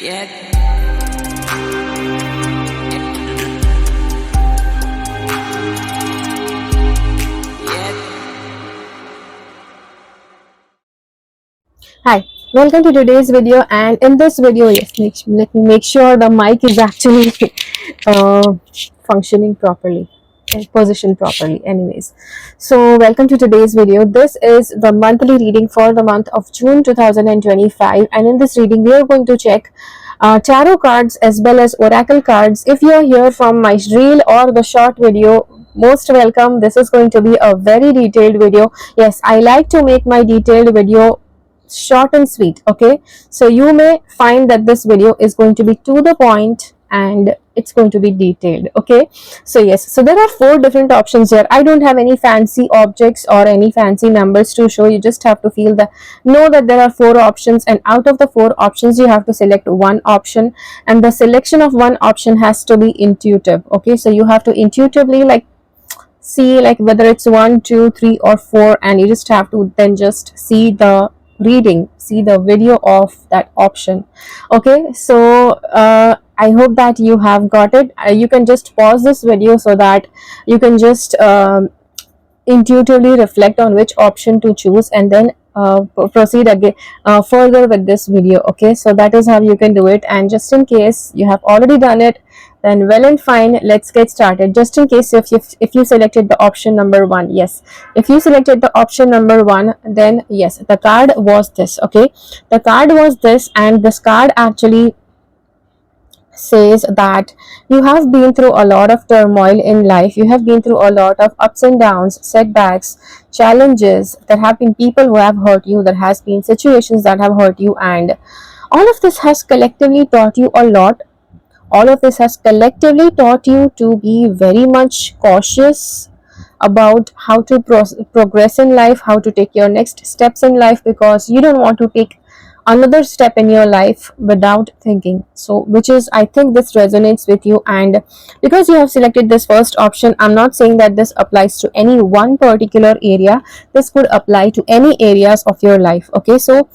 Yeah. Hi, welcome to today's video, and in this video, yes, let me make sure the mic is actually uh, functioning properly and positioned properly. Anyways, so welcome to today's video. This is the monthly reading for the month of June 2025, and in this reading, we are going to check tarot cards as well as oracle cards. If you are here from my reel or the short video, most welcome. This is going to be a very detailed video. Yes, I like to make my detailed video short and sweet. Okay, so you may find that this video is going to be to the point and it's going to be detailed. Okay, so yes, so there are 4 different options here. I don't have any fancy objects or any fancy numbers to show. You just have to feel that, know that there are 4 options, and out of the 4 options you have to select one option, and the selection of one option has to be intuitive. Okay, so you have to intuitively see whether it's 1, 2, 3 or 4, and you just have to then just see the reading, see the video of that option. Okay, so I hope that you have got it. You can just pause this video so that you can just intuitively reflect on which option to choose, and then proceed again further with this video. Okay, so that is how you can do it, and just in case you have already done it, then well and fine, let's get started. Just in case if you selected the option number 1, yes, if you selected the option number 1, then yes, the card was this. Okay, the card was this, and this card actually says that you have been through a lot of turmoil in life. You have been through a lot of ups and downs, setbacks, challenges. There have been people who have hurt you, there has been situations that have hurt you, and all of this has collectively taught you a lot. All of this has collectively taught you to be very much cautious about how to progress in life, how to take your next steps in life, because you don't want to take another step in your life without thinking. So which is, I think this resonates with you, and because you have selected this first option, I'm not saying that this applies to any one particular area. This could apply to any areas of your life. Okay, so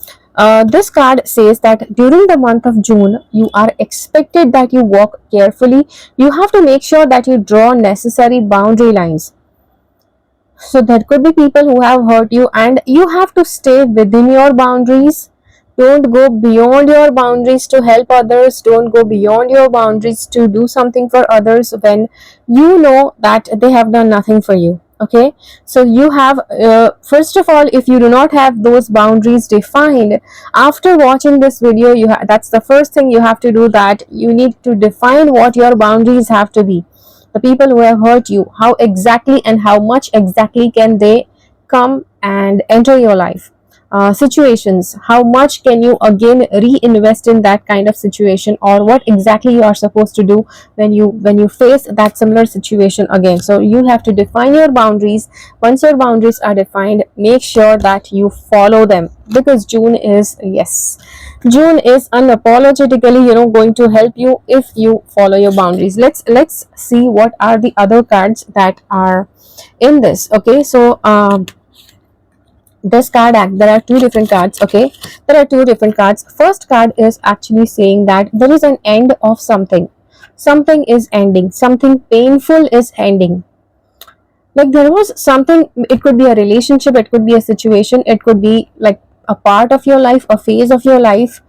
this card says that during the month of June, you are expected that you walk carefully. You have to make sure that you draw necessary boundary lines. So there could be people who have hurt you, and you have to stay within your boundaries. Don't go beyond your boundaries to help others. Don't go beyond your boundaries to do something for others when you know that they have done nothing for you. Okay, so you have first of all, if you do not have those boundaries defined, after watching this video, that's the first thing you have to do, that you need to define what your boundaries have to be. The people who have hurt you, how exactly and how much exactly can they come and enter your life? Situations, how much can you again reinvest in that kind of situation, or what exactly you are supposed to do when you face that similar situation again. So you have to define your boundaries. Once your boundaries are defined, make sure that you follow them, because June is, yes, June is unapologetically, going to help you if you follow your boundaries. Let's see what are the other cards that are in this. Okay, so this card act there are 2 different cards. Okay, there are 2 different cards. First card is actually saying that there is an end of something. Something is ending, something painful is ending. Like there was something, it could be a relationship, it could be a situation, it could be like a part of your life, a phase of your life,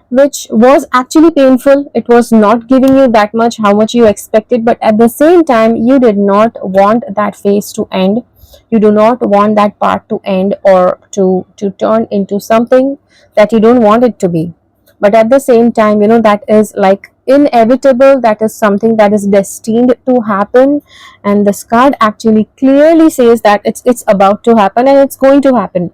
which was actually painful. It was not giving you that much how much you expected, but at the same time you did not want that phase to end. You do not want that part to end, or to turn into something that you don't want it to be. But at the same time, that is like inevitable, that is something that is destined to happen, and this card actually clearly says that it's about to happen, and it's going to happen.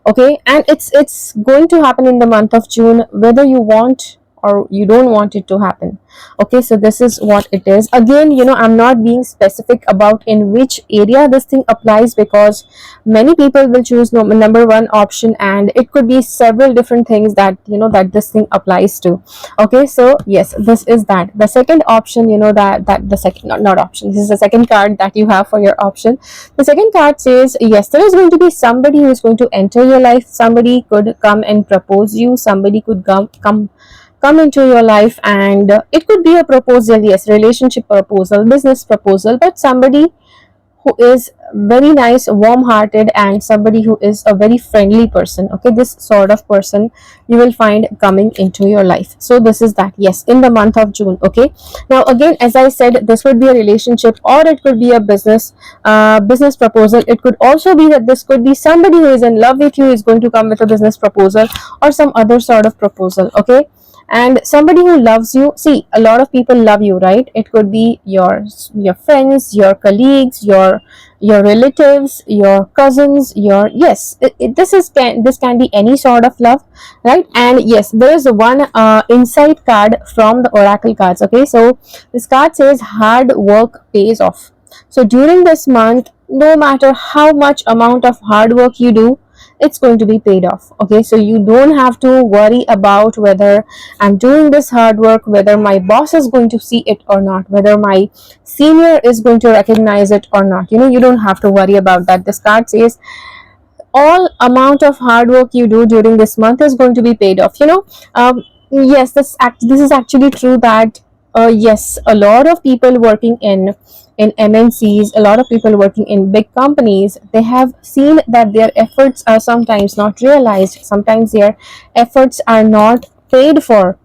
Okay, and it's going to happen in the month of June, whether you want or you don't want it to happen. Okay, so this is what it is. Again, I'm not being specific about in which area this thing applies, because many people will choose number 1 option, and it could be several different things that that this thing applies to. Okay, so yes, this is that. The second option, that the second, not option, this is the second card that you have for your option. The second card says, yes, there is going to be somebody who is going to enter your life. Somebody could come and propose you. Somebody could come come into your life, and it could be a proposal, yes, relationship proposal, business proposal, but somebody who is very nice, warm hearted, and somebody who is a very friendly person. Okay, this sort of person you will find coming into your life. So this is that, yes, in the month of June. Okay, now again, as I said, this would be a relationship, or it could be a business proposal. It could also be that this could be somebody who is in love with you is going to come with a business proposal, or some other sort of proposal. Okay, and somebody who loves you, see, a lot of people love you, right? It could be your friends, your colleagues, your relatives, your cousins, your, yes, this can be any sort of love, right? And yes, there is one insight card from the oracle cards. Okay, so this card says hard work pays off. So during this month, no matter how much amount of hard work you do, it's going to be paid off. Okay, so you don't have to worry about whether I'm doing this hard work, whether my boss is going to see it or not, whether my senior is going to recognize it or not. You don't have to worry about that. This card says all amount of hard work you do during this month is going to be paid off. Yes, this is actually true that yes, a lot of people working in MNCs, a lot of people working in big companies, they have seen that their efforts are sometimes not realized, sometimes their efforts are not paid for.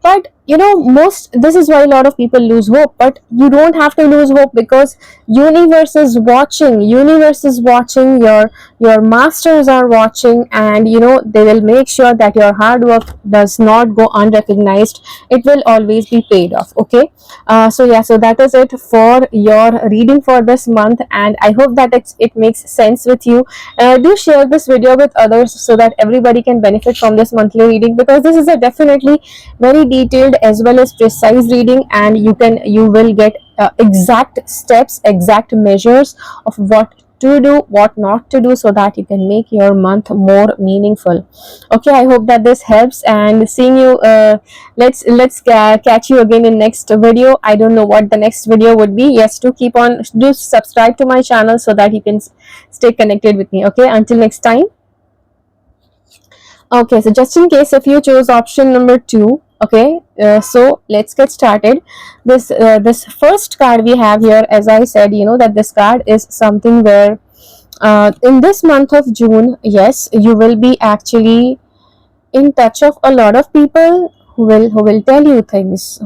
But most, this is why a lot of people lose hope. But you don't have to lose hope, because universe is watching, your masters are watching, and they will make sure that your hard work does not go unrecognized. It will always be paid off. Okay, so yeah, so that is it for your reading for this month, and I hope that it makes sense with you. Do share this video with others so that everybody can benefit from this monthly reading, because this is a definitely very detailed as well as precise reading, and you will get exact steps, exact measures of what to do, what not to do, so that you can make your month more meaningful. Okay, I hope that this helps, and seeing you, let's catch you again in next video. I don't know what the next video would be. Yes, do subscribe to my channel so that you can stay connected with me. Okay, until next time. Okay, so just in case if you chose option number 2, okay, so let's get started. This first card we have here, as I said, that this card is something where in this month of June, yes, you will be actually in touch of a lot of people who will tell you things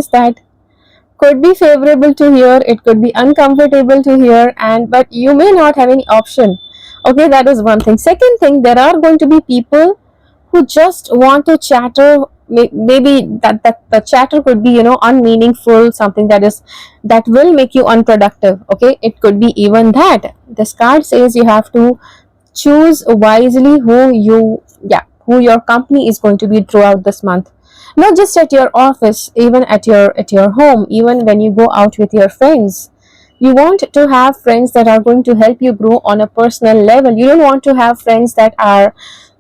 that could be favorable to hear, it could be uncomfortable to hear, but you may not have any option. Okay, that is one thing. Second thing, there are going to be people who just want to chatter. Maybe that the chatter could be unmeaningful, something that will make you unproductive. Okay, it could be even that. This card says you have to choose wisely who your company is going to be throughout this month. Not just at your office, even at your home, even when you go out with your friends. You want to have friends that are going to help you grow on a personal level. You don't want to have friends that are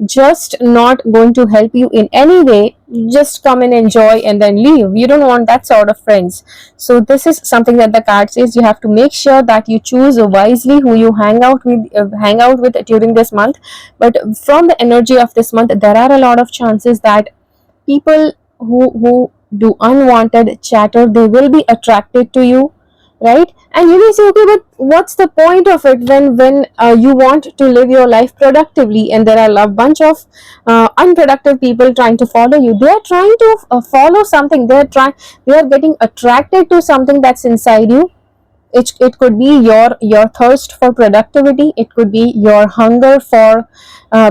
just not going to help you in any way, just come and enjoy and then leave. You don't want that sort of friends. So this is something that the card says you have to make sure that you choose wisely who you hang out with during this month. But from the energy of this month, there are a lot of chances that people who do unwanted chatter, they will be attracted to you, right? And you may say, okay, but what's the point of it when you want to live your life productively, and there are a bunch of unproductive people trying to follow you. They are trying to follow something. They are getting attracted to something that's inside you. It could be your thirst for productivity. It could be your hunger for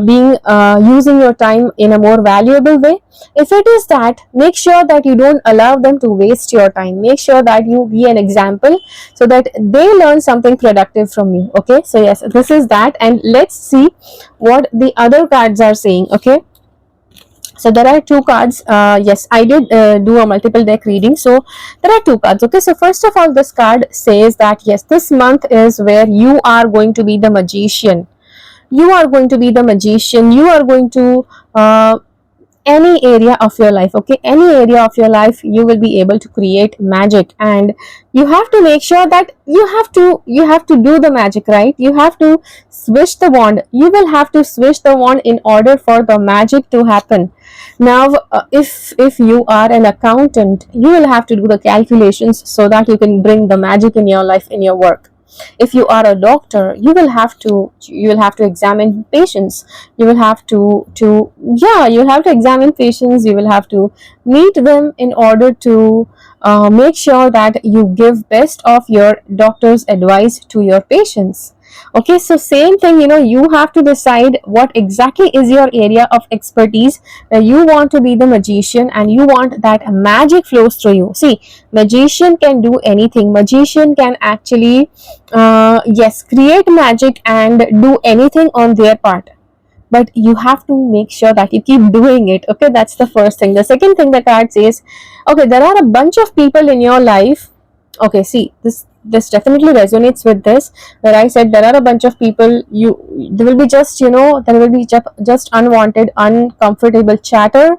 being using your time in a more valuable way. If it is that, make sure that you don't allow them to waste your time. Make sure that you be an example so that they learn something productive from you. Okay, so yes, this is that, and let's see what the other cards are saying. Okay, so there are two cards. Yes, I did do a multiple deck reading, so there are two cards. Okay, so first of all, this card says that yes, this month is where you are going to be the magician. You are going to be the magician. You are going to any area of your life. Okay, any area of your life you will be able to create magic, and you have to make sure that you have to do the magic, right? You have to switch the wand. You will have to switch the wand in order for the magic to happen. Now if you are an accountant, you will have to do the calculations so that you can bring the magic in your life, in your work. If you are a doctor, you will have to examine patients. You will have to yeah, you'll have to examine patients. You will have to meet them in order to make sure that you give best of your doctor's advice to your patients. Okay, so same thing, you have to decide what exactly is your area of expertise. You want to be the magician and you want that magic flows through you. See, magician can do anything. Magician can actually yes, create magic and do anything on their part, but you have to make sure that you keep doing it. Okay, that's the first thing. The second thing the card says, okay, there are a bunch of people in your life. Okay, see, this definitely resonates with this, where I said there are a bunch of people. There will be just unwanted, uncomfortable chatter,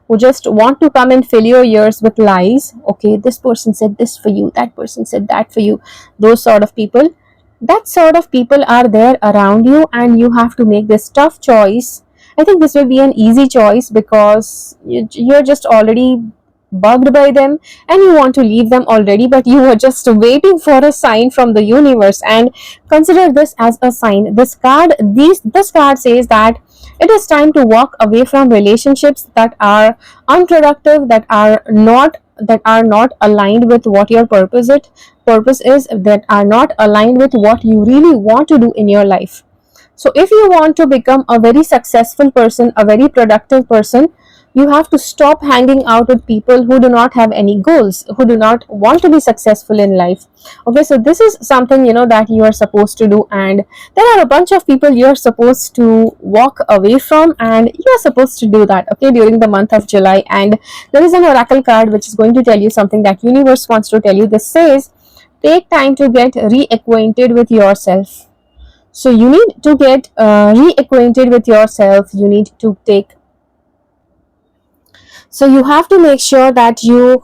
who just want to come and fill your ears with lies. Okay, this person said this for you, that person said that for you. Those sort of people, that sort of people are there around you, and you have to make this tough choice. I think this will be an easy choice because you're just already bugged by them and you want to leave them already, but you are just waiting for a sign from the universe. And consider this as a sign. This card says that it is time to walk away from relationships that are unproductive, that are not aligned with what your purpose is, that are not aligned with what you really want to do in your life. So if you want to become a very successful person, a very productive person, you have to stop hanging out with people who do not have any goals, who do not want to be successful in life. Okay, so this is something that you are supposed to do, and there are a bunch of people you are supposed to walk away from, and you are supposed to do that, okay, during the month of July. And there is an oracle card which is going to tell you something that universe wants to tell you. This says, take time to get reacquainted with yourself. So you need to get reacquainted with yourself. You need to take So you have to make sure that you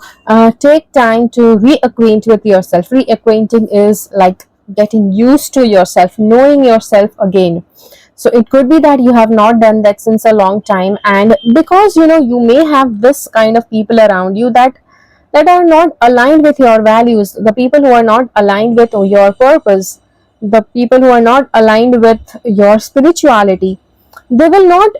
take time to reacquaint with yourself. Reacquainting is like getting used to yourself, knowing yourself again. So it could be that you have not done that since a long time, and because you may have this kind of people around you that are not aligned with your values, the people who are not aligned with your purpose, the people who are not aligned with your spirituality. They will not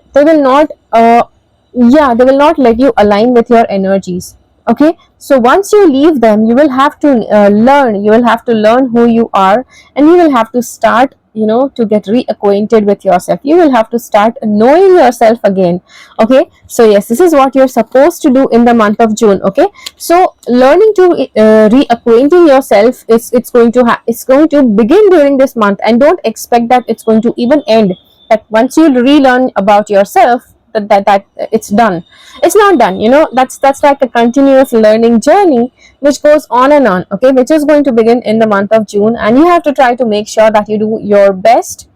let you align with your energies. Okay, so once you leave them, you will have to learn who you are, and you will have to start to get reacquainted with yourself. You will have to start knowing yourself again. Okay, so yes, this is what you're supposed to do in the month of June. Okay, so learning to reacquainting yourself is it's going to begin during this month, and don't expect that it's going to even end. That once you relearn about yourself, that it's done. It's not done. That's like a continuous learning journey which goes on and on. Okay, which is going to begin in the month of June, and you have to try to make sure that you do your best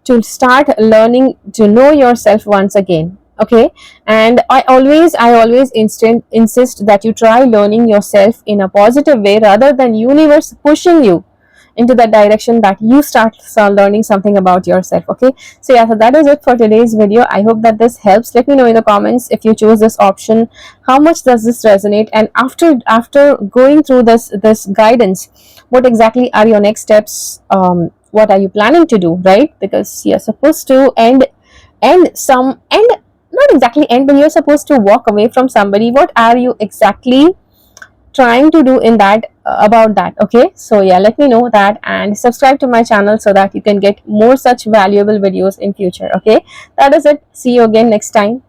to start learning to know yourself once again. Okay, and I always insist that you try learning yourself in a positive way, rather than universe pushing you into that direction, that you start learning something about yourself. Okay, so yeah, so that is it for today's video. I hope that this helps. Let me know in the comments, if you chose this option, how much does this resonate, and after going through this guidance, what exactly are your next steps? What are you planning to do, right? Because you're supposed to end not exactly end, but you're supposed to walk away from somebody. What are you exactly trying to do in that about that? Okay, so yeah, let me know that, and subscribe to my channel so that you can get more such valuable videos in future. Okay, that is it. See you again next time.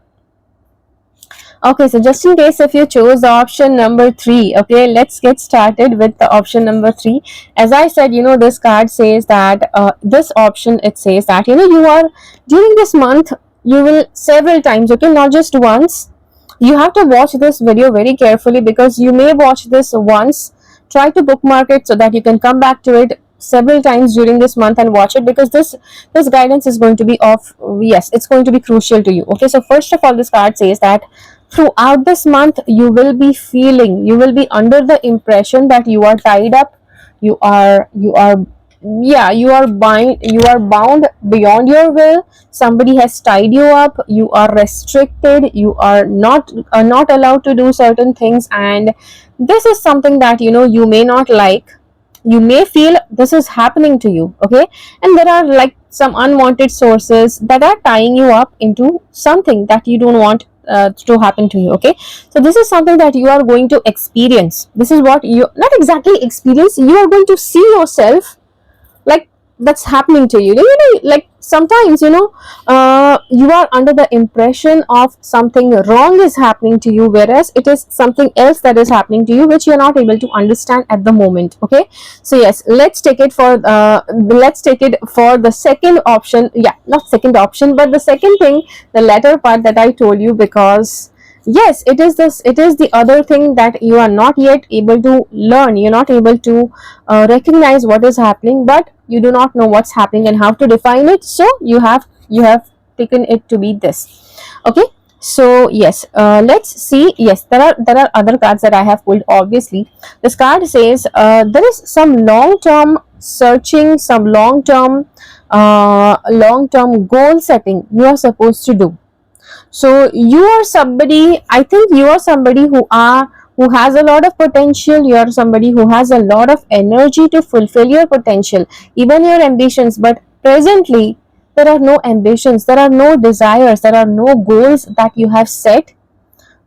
Okay, so just in case if you chose the option number 3, okay, let's get started with the option number 3. As I said, this card says that this option, it says that you are during this month, you will several times, okay, not just once. You have to watch this video very carefully, because you may watch this once, try to bookmark it so that you can come back to it several times during this month and watch it, because this guidance is going to be of, yes, it's going to be crucial to you. Okay, so first of all, this card says that throughout this month you will be feeling, you will be under the impression that you are tied up, you are yeah, you are bound beyond your will. Somebody has tied you up, you are restricted, you are not allowed to do certain things, and this is something that you may not like. You may feel this is happening to you. Okay, and there are like some unwanted sources that are tying you up into something that you don't want to happen to you. Okay, so this is something that you are going to experience. This is what you, not exactly experience, you are going to see yourself like that's happening to you. Like sometimes you are under the impression of something wrong is happening to you, whereas it is something else that is happening to you which you are not able to understand at the moment. Okay, so yes, let's take it for the second option. Yeah, not second option, but the second thing, the latter part that I told you, because yes, it is the other thing that you are not yet able to learn. You're not able to recognize what is happening, but you do not know what's happening and how to define it, so you have taken it to be this. Okay, so yes, let's see. Yes, there are other cards that I have pulled. Obviously, this card says there is some long term searching, some long term goal setting you are supposed to do. So you are somebody, I think you are somebody who has a lot of potential. You are somebody who has a lot of energy to fulfill your potential, even your ambitions. But presently there are no ambitions, there are no desires, there are no goals that you have set,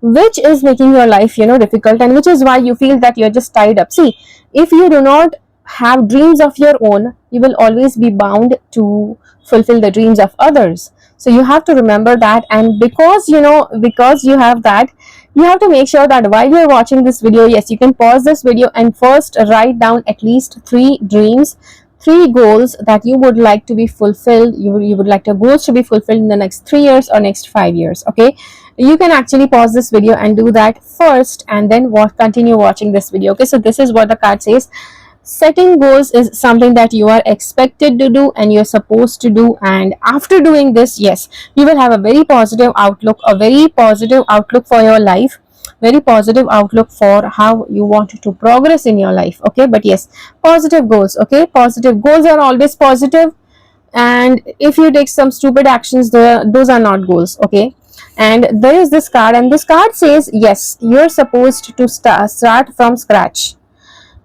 which is making your life difficult, and which is why you feel that you're just tied up. See, if you do not have dreams of your own, you will always be bound to fulfill the dreams of others. So you have to remember that, and because you have that, you have to make sure that while you're watching this video, yes, you can pause this video and first write down at least 3 dreams, 3 goals that you would like to be fulfilled. You would like your goals to be fulfilled in the next 3 years or next 5 years. Okay, you can actually pause this video and do that first, and then continue watching this video. Okay, so this is what the card says. Setting goals is something that you are expected to do and you're supposed to do, and after doing this, yes, you will have a very positive outlook, a very positive outlook for your life, very positive outlook for how you want to progress in your life. Okay, but yes, positive goals. Okay, positive goals are always positive, and if you take some stupid actions, those are not goals. Okay, and there is this card, and this card says yes, you're supposed to start from scratch.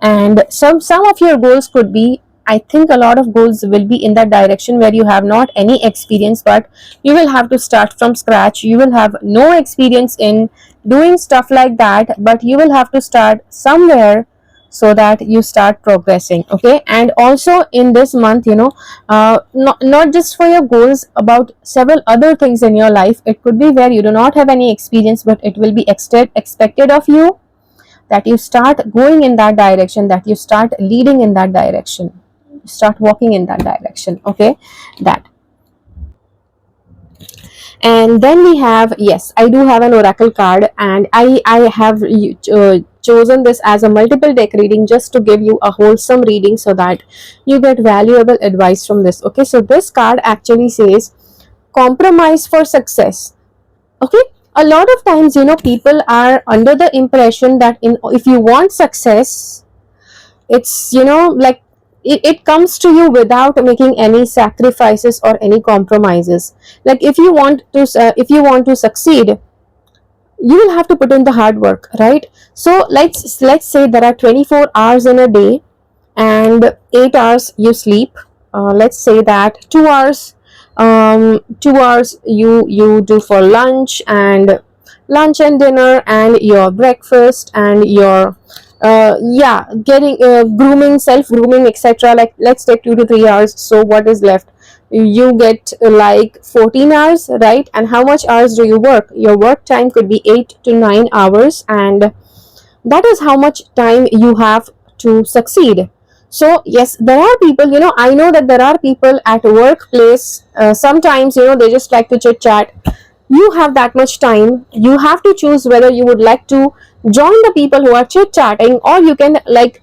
And some of your goals could be, I think a lot of goals will be in that direction where you have not any experience, but you will have to start from scratch. You will have no experience in doing stuff like that, but you will have to start somewhere so that you start progressing. Okay, and also in this month, not just for your goals, about several other things in your life. It could be where you do not have any experience, but it will be expected of you that you start going in that direction, that you start leading in that direction, start walking in that direction. Okay, that. And then we have, yes, I do have an oracle card, and I have chosen this as a multiple deck reading just to give you a wholesome reading so that you get valuable advice from this. Okay, so this card actually says compromise for success. Okay, a lot of times people are under the impression that if you want success, it's like it comes to you without making any sacrifices or any compromises. Like if you want to succeed, you will have to put in the hard work, right? So let's say there are 24 hours in a day, and 8 hours you sleep. Let's say that 2 hours, 2 hours you do for lunch and dinner and your breakfast and your getting grooming, self grooming, etc. Like let's take 2 to 3 hours. So what is left? You get like 14 hours, right? And how much hours do you work? Your work time could be 8 to 9 hours, and that is how much time you have to succeed. So yes, there are people, I know that there are people at workplace, sometimes they just like to chit chat. You have that much time, you have to choose whether you would like to join the people who are chit chatting, or you can like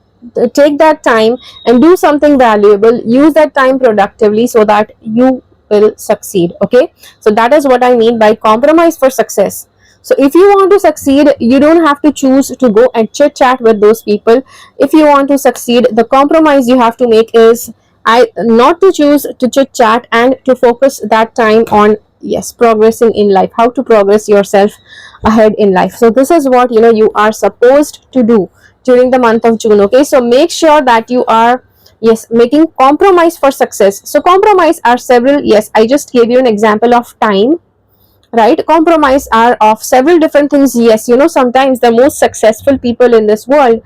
take that time and do something valuable, use that time productively so that you will succeed. Okay, so that is what I mean by compromise for success. So if you want to succeed, you don't have to choose to go and chit chat with those people. If you want to succeed, the compromise you have to make is I not to choose to chit chat and to focus that time on, yes, progressing in life, how to progress yourself ahead in life. So this is what you are supposed to do during the month of June. Okay, so make sure that you are, yes, making compromise for success. So compromise are several, yes, I just gave you an example of time, right? Compromise are of several different things. Yes, sometimes the most successful people in this world,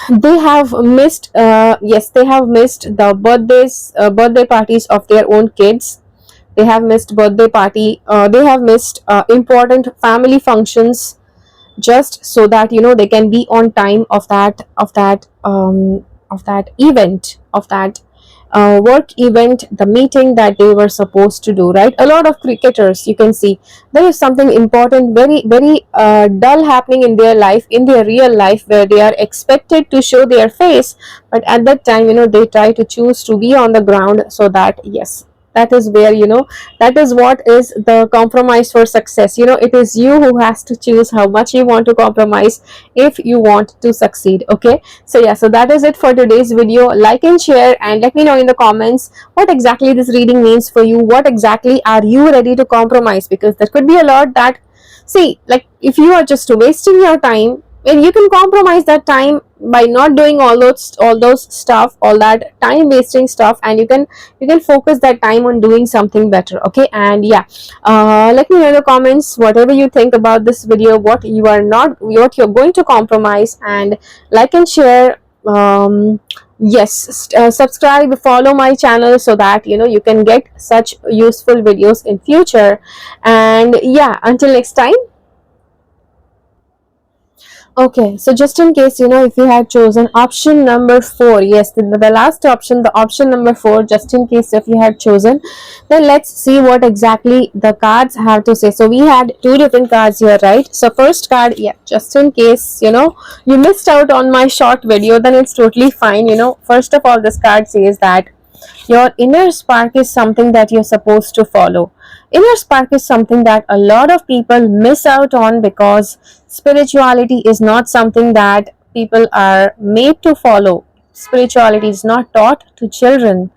they have missed, yes, they have missed the birthday parties of their own kids. They have missed birthday party, they have missed important family functions, just so that they can be on time of that event, of that work event, the meeting that they were supposed to do, right? A lot of cricketers, you can see, there is something important, very very dull happening in their life, in their real life, where they are expected to show their face, but at that time they try to choose to be on the ground, so that, yes, that is where that is what is the compromise for success. It is you who has to choose how much you want to compromise if you want to succeed. Okay, so yeah, so that is it for today's video. Like and share, and let me know in the comments what exactly this reading means for you. What exactly are you ready to compromise? Because there could be a lot that, see, like, if you are just wasting your time, and you can compromise that time by not doing all those stuff, all that time wasting stuff, and you can focus that time on doing something better. Okay, and yeah, let me know in the comments whatever you think about this video, what you are not, what you're going to compromise, and like and share. Yes, subscribe, follow my channel, so that you can get such useful videos in future. And yeah, until next time. Okay, so just in case, if you had chosen option number 4, yes, the last option, the option number 4, just in case if you had chosen, then let's see what exactly the cards have to say. So we had two different cards here, right? So first card, yeah, just in case, you missed out on my short video, then it's totally fine. First of all, this card says that your inner spark is something that you're supposed to follow. Inner spark is something that a lot of people miss out on, because spirituality is not something that people are made to follow. Spirituality is not taught to children,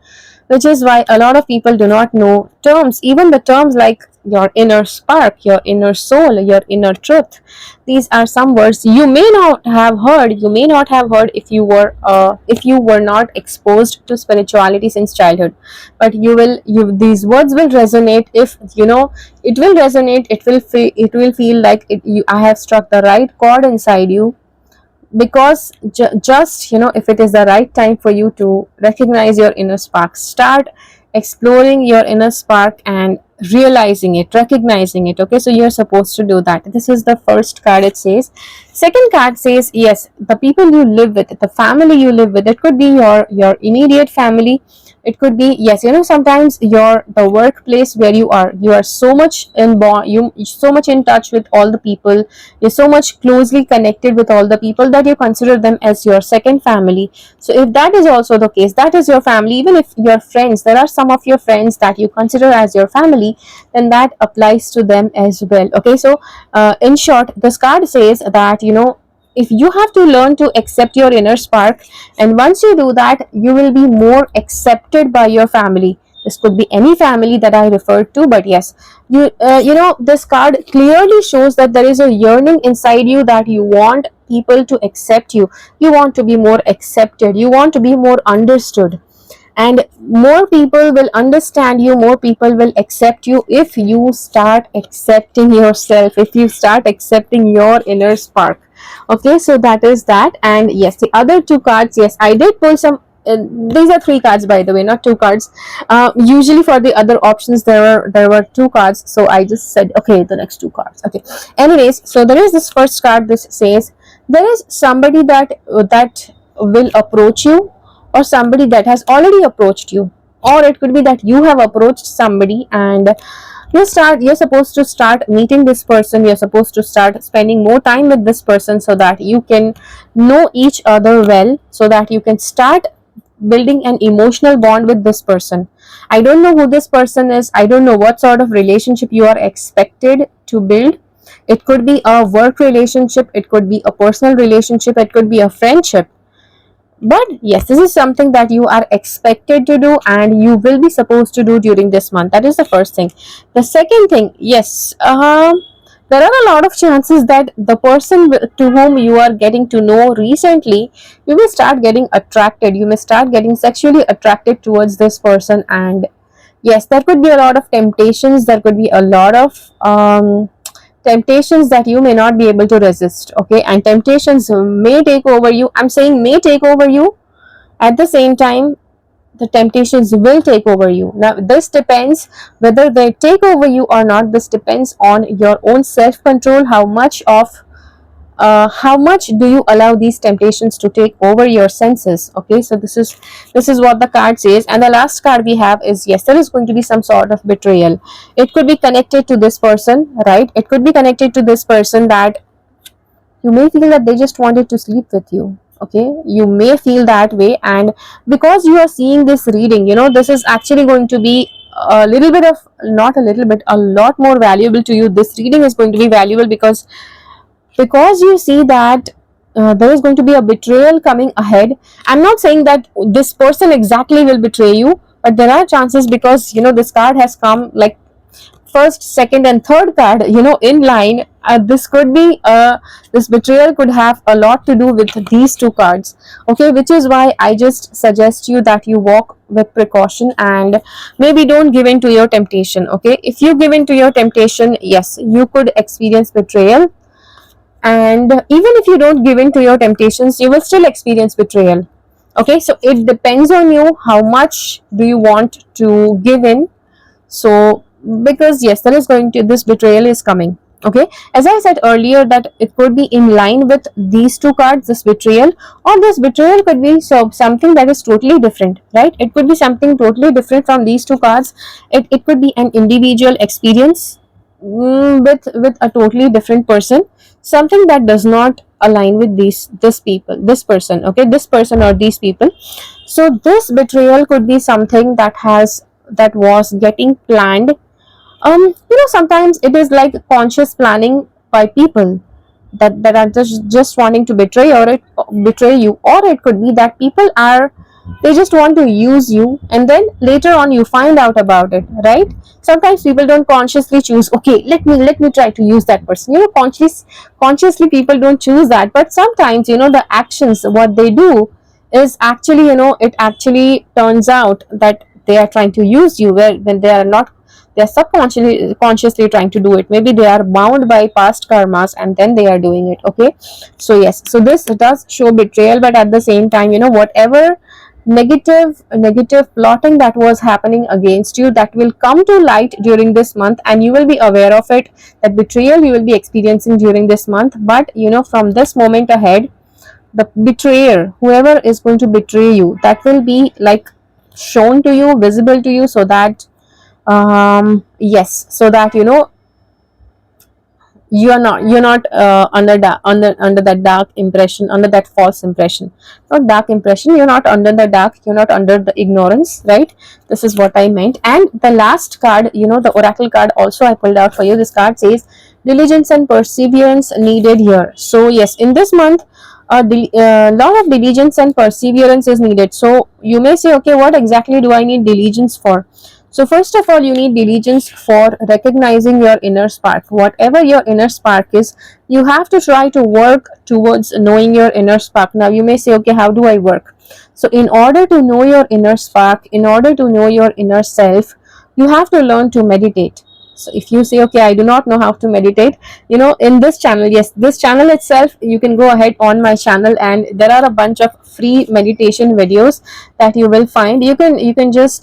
which is why a lot of people do not know terms, even the terms like your inner spark, your inner soul, your inner truth. These are some words you may not have heard. You may not have heard if you were not exposed to spirituality since childhood. But these words will resonate if it will resonate. It will feel like I have struck the right chord inside you, because just if it is the right time for you to recognize your inner spark, start exploring your inner spark and realizing it, recognizing it. Okay, so you're supposed to do that. This is the first card. It says, second card says, yes, the people you live with, the family you live with, it could be your immediate family. It could be, yes, sometimes the workplace where you are so much so much in touch with all the people. You're so much closely connected with all the people that you consider them as your second family. So if that is also the case, that is your family. Even if your friends, there are some of your friends that you consider as your family, then that applies to them as well. Okay, so in short, this card says that if you have to learn to accept your inner spark, and once you do that, you will be more accepted by your family. This could be any family that I referred to, but yes, this card clearly shows that there is a yearning inside you, that you want people to accept you. You want to be more accepted, you want to be more understood, and more people will understand you, more people will accept you if you start accepting yourself, if you start accepting your inner spark. Okay, so that is that. And yes, the other two cards, yes, I did pull some, these are three cards, by the way, not two cards. Usually for the other options there were two cards, so I just said, okay, the next two cards. Okay, anyways, so there is this first card. This says there is somebody that will approach you, or somebody that has already approached you, or it could be that you have approached somebody, and You're supposed to start meeting this person, you're supposed to start spending more time with this person so that you can know each other well, so that you can start building an emotional bond with this person. I don't know who this person is, I don't know what sort of relationship you are expected to build. It could be a work relationship, it could be a personal relationship, it could be a friendship. But yes, this is something that you are expected to do and you will be supposed to do during this month. That is the first thing. The second thing, yes, there are a lot of chances that the person to whom you are getting to know recently, you will start getting attracted, you may start getting sexually attracted towards this person. And yes, there could be a lot of temptations, there could be a lot of temptations that you may not be able to resist. Okay, and temptations may take over you. I'm saying may take over you. At the same time, the temptations will take over you. Now this depends whether they take over you or not. This depends on your own self control, how much do you allow these temptations to take over your senses. Okay, so this is what the card says. And the last card we have is, yes, there is going to be some sort of betrayal. It could be connected to this person, right? It could be connected to this person that you may feel that they just wanted to sleep with you. Okay, you may feel that way, and because you are seeing this reading, this is actually going to be a little bit of, not a little bit, a lot more valuable to you. This reading is going to be valuable because you see that there is going to be a betrayal coming ahead. I'm not saying that this person exactly will betray you, but there are chances, because this card has come like first, second and third card in line. This could be this betrayal could have a lot to do with these two cards. Okay, which is why I just suggest you that you walk with precaution and maybe don't give in to your temptation. Okay, if you give in to your temptation, yes, you could experience betrayal. And even if you don't give in to your temptations, you will still experience betrayal. Okay, so it depends on you, how much do you want to give in. So because yes, there is going to, this betrayal is coming. Okay, as I said earlier, that it could be in line with these two cards, this betrayal, or this betrayal could be something that is totally different, right? It could be something totally different from these two cards. It could be an individual experience with a totally different person, something that does not align with this person. Okay, this person or these people. So this betrayal could be something that was getting planned. Sometimes it is like conscious planning by people that are just wanting to betray you. Or it could be that people are, they just want to use you, and then later on you find out about it, right? Sometimes people don't consciously choose, okay, let me try to use that person. Consciously people don't choose that, but sometimes the actions, what they do is actually, it actually turns out that they are trying to use you, where when they are not, they are subconsciously consciously trying to do it. Maybe they are bound by past karmas and then they are doing it. Okay, so yes, so this does show betrayal, but at the same time, whatever negative plotting that was happening against you, that will come to light during this month, and you will be aware of it, that betrayal you will be experiencing during this month. But from this moment ahead, the betrayer, whoever is going to betray you, that will be like shown to you, visible to you, so that yes, so that you're not under that dark impression, under that false impression. Not dark impression, you're not under the dark, you're not under the ignorance, right? This is what I meant. And the last card, the oracle card also I pulled out for you. This card says diligence and perseverance needed here. So yes, in this month a lot of diligence and perseverance is needed. So you may say, okay, what exactly do I need diligence for? So first of all, you need diligence for recognizing your inner spark. Whatever your inner spark is, you have to try to work towards knowing your inner spark. Now you may say, okay, how do I work? So in order to know your inner spark, in order to know your inner self, you have to learn to meditate. So if you say, okay, I do not know how to meditate, in this channel, yes, this channel itself, you can go ahead on my channel and there are a bunch of free meditation videos that you will find. You can just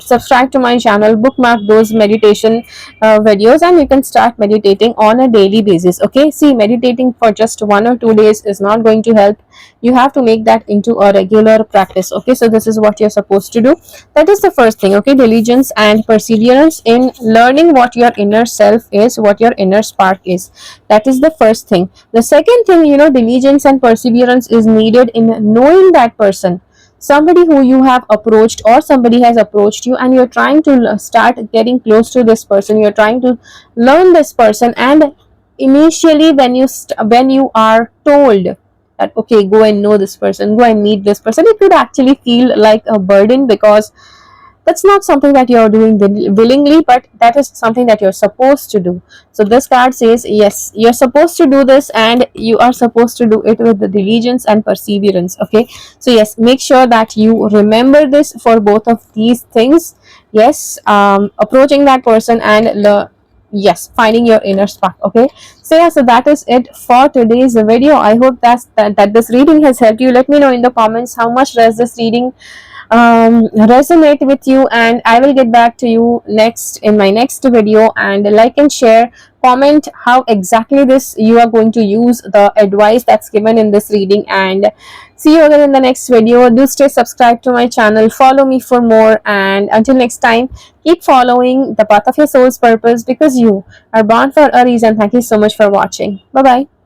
subscribe to my channel, bookmark those meditation videos, and you can start meditating on a daily basis. Okay, see, meditating for just 1 or 2 days is not going to help. You have to make that into a regular practice. Okay, so this is what you're supposed to do. That is the first thing. Okay, diligence and perseverance in learning what your inner self is, what your inner spark is. That is the first thing. The second thing, diligence and perseverance is needed in knowing that person, somebody who you have approached or somebody has approached you, and you're trying to start getting close to this person, you're trying to learn this person. And initially when when you are told that okay, go and know this person, go and meet this person, it would actually feel like a burden, because that's not something that you're doing willingly, but that is something that you're supposed to do. So this card says yes, you're supposed to do this, and you are supposed to do it with the diligence and perseverance. Okay, so yes, make sure that you remember this for both of these things. Yes, approaching that person and yes, finding your inner spark. Okay, so yeah, so that is it for today's video. I hope that this reading has helped you. Let me know in the comments how much does this reading resonate with you, and I will get back to you next in my next video. And like and share, comment how exactly this you are going to use the advice that's given in this reading. And see you again in the next video. Do stay subscribed to my channel, follow me for more, and until next time, keep following the path of your soul's purpose, because you are born for a reason. Thank you so much for watching. Bye bye.